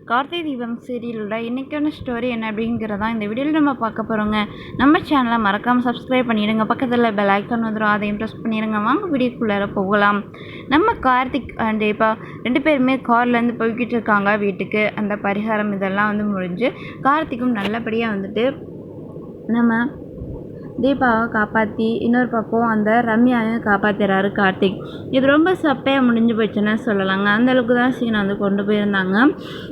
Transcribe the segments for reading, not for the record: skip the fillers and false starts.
கார்த்திகை தீபம் சீரியலோட இன்றைக்கான ஸ்டோரி என்ன அப்படிங்கிறதான் இந்த வீடியோவில் நம்ம பார்க்க போகிறோங்க. நம்ம சேனலை மறக்காமல் சப்ஸ்கிரைப் பண்ணிடுங்க. பக்கத்தில் பெல் ஐக்கான் வந்துடும், அதையும் ப்ரெஸ் பண்ணிடுங்க. வாங்க வீடியோக்குள்ளார போகலாம். நம்ம கார்த்திக் அண்ட் தீபா 2 பேருமே கார்லேருந்து போய்கிட்டு இருக்காங்க வீட்டுக்கு. அந்த பரிகாரம் இதெல்லாம் முடிஞ்சு கார்த்திக்கும் நல்லபடியாக நம்ம தீபாவை காப்பாற்றி இன்னொரு பக்கம் அந்த ரம்யாவையும் காப்பாற்றுறாரு கார்த்திக். இது ரொம்ப சப்பையாக முடிஞ்சு போச்சுன்னு சொல்லலாங்க. அந்தளவுக்கு தான் சீனை கொண்டு போயிருந்தாங்க.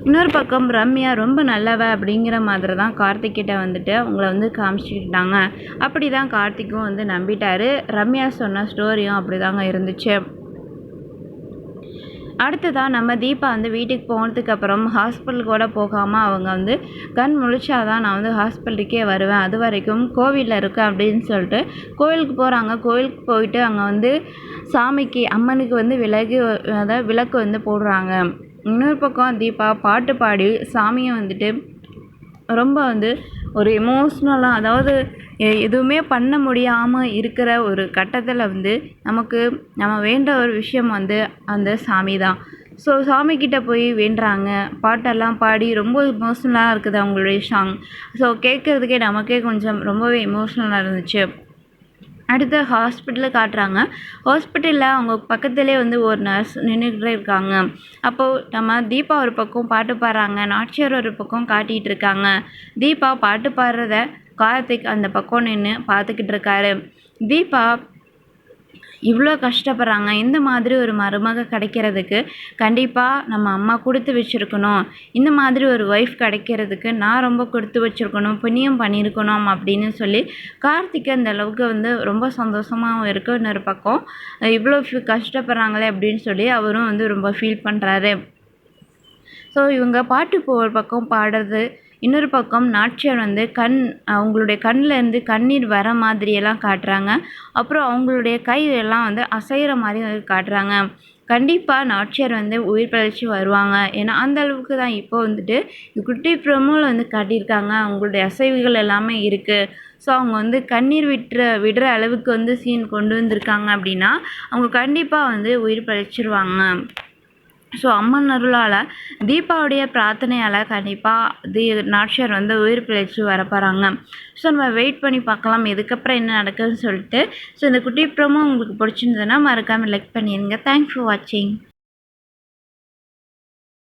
இன்னொரு பக்கம் ரம்யா ரொம்ப நல்லவ அப்படிங்கிற மாதிரி தான் கார்த்திக் கிட்ட அவங்கள காமிச்சிக்கிட்டாங்க. அப்படி தான் கார்த்திக்கும் நம்பிட்டாரு. ரம்யா சொன்ன ஸ்டோரியும் அப்படி தாங்க இருந்துச்சு. அடுத்ததாக நம்ம தீபா வீட்டுக்கு போனதுக்கப்புறம் ஹாஸ்பிட்டல் கூட போகாமல் அவங்க கண் முழிச்சாதான் நான் ஹாஸ்பிட்டலுக்கே வருவேன், அது வரைக்கும் கோவிலில் இருக்கேன் அப்படின்னு சொல்லிட்டு கோவிலுக்கு போகிறாங்க. கோவிலுக்கு போயிட்டு அங்கே சாமிக்கு அம்மனுக்கு விளக்கு போடுறாங்க. இன்னொரு பக்கம் தீபா பாட்டு பாடி சாமியை ரொம்ப ஒரு எமோஷ்னலாக, அதாவது எதுவுமே பண்ண முடியாமல் இருக்கிற ஒரு கட்டத்தில் நமக்கு நம்ம வேண்ட ஒரு விஷயம் அந்த சாமி தான். ஸோ சாமிக்கிட்ட போய் வேண்டுறாங்க. பாட்டெல்லாம் பாடி ரொம்ப எமோஷ்னலாக இருக்குது அவங்களுடைய சாங். ஸோ கேட்குறதுக்கே நமக்கே கொஞ்சம் ரொம்பவே எமோஷ்னலாக இருந்துச்சு. அடுத்து ஹாஸ்பிட்டலில் காட்டுறாங்க. ஹாஸ்பிட்டலில் அவங்க பக்கத்துலேயே ஒரு நர்ஸ் நின்றுக்கிட்டே இருக்காங்க. அப்போது நம்ம தீபா ஒரு பக்கம் பாட்டு பாடுறாங்க, நாச்சியார் ஒரு பக்கம் காட்டிகிட்டு இருக்காங்க. தீபா பாட்டு பாடுறத கார்த்திக் அந்த பக்கம் நின்று பார்த்துக்கிட்டு இருக்காரு. தீபா இவ்வளோ கஷ்டப்படுறாங்க, இந்த மாதிரி ஒரு மருமக கிடைக்கிறதுக்கு கண்டிப்பாக நம்ம அம்மா கொடுத்து வச்சுருக்கணும், இந்த மாதிரி ஒரு ஒய்ஃப் கிடைக்கிறதுக்கு நான் ரொம்ப கொடுத்து வச்சுருக்கணும், புண்ணியம் பண்ணியிருக்கணும் அப்படின்னு சொல்லி கார்த்திக் அந்த அளவுக்கு ரொம்ப சந்தோஷமாகவும் இருக்குது. இன்னொரு பக்கம் இவ்வளோ கஷ்டப்படுறாங்களே அப்படின்னு சொல்லி அவரும் ரொம்ப ஃபீல் பண்ணுறாரு. ஸோ இவங்க பாட்டு ஒரு பக்கம் பாடுறது, இன்னொரு பக்கம் நாச்சியார் அவங்களுடைய கண்ணிலேருந்து கண்ணீர் வர மாதிரியெல்லாம் காட்டுறாங்க. அப்புறம் அவங்களுடைய கையெல்லாம் அசைகிற மாதிரி காட்டுறாங்க. கண்டிப்பாக நாச்சியார் உயிர் பிழைச்சி வருவாங்க. ஏன்னா அந்த அளவுக்கு தான் இப்போ குட்டி ப்ரோமோவில் காட்டியிருக்காங்க. அவங்களுடைய அசைவுகள் எல்லாமே இருக்குது. ஸோ அவங்க கண்ணீர் விடுற அளவுக்கு சீன் கொண்டு வந்திருக்காங்க அப்படின்னா அவங்க கண்டிப்பாக உயிர் பிழைச்சிருவாங்க. ஸோ அம்மன் அருளால், தீபாவுடைய பிரார்த்தனையால் கண்டிப்பாக நாச்சியார் உயிர் பிழைச்சி வரப்போகிறாங்க. ஸோ நம்ம வெயிட் பண்ணி பார்க்கலாம் இதுக்கப்புறம் என்ன நடக்குதுன்னு சொல்லிட்டு. ஸோ இந்த குட்டி ப்ரோமோ உங்களுக்கு பிடிச்சிருந்ததுன்னா மறக்காமல் லைக் பண்ணிடுங்க. தேங்க்ஸ் ஃபார் வாட்சிங்.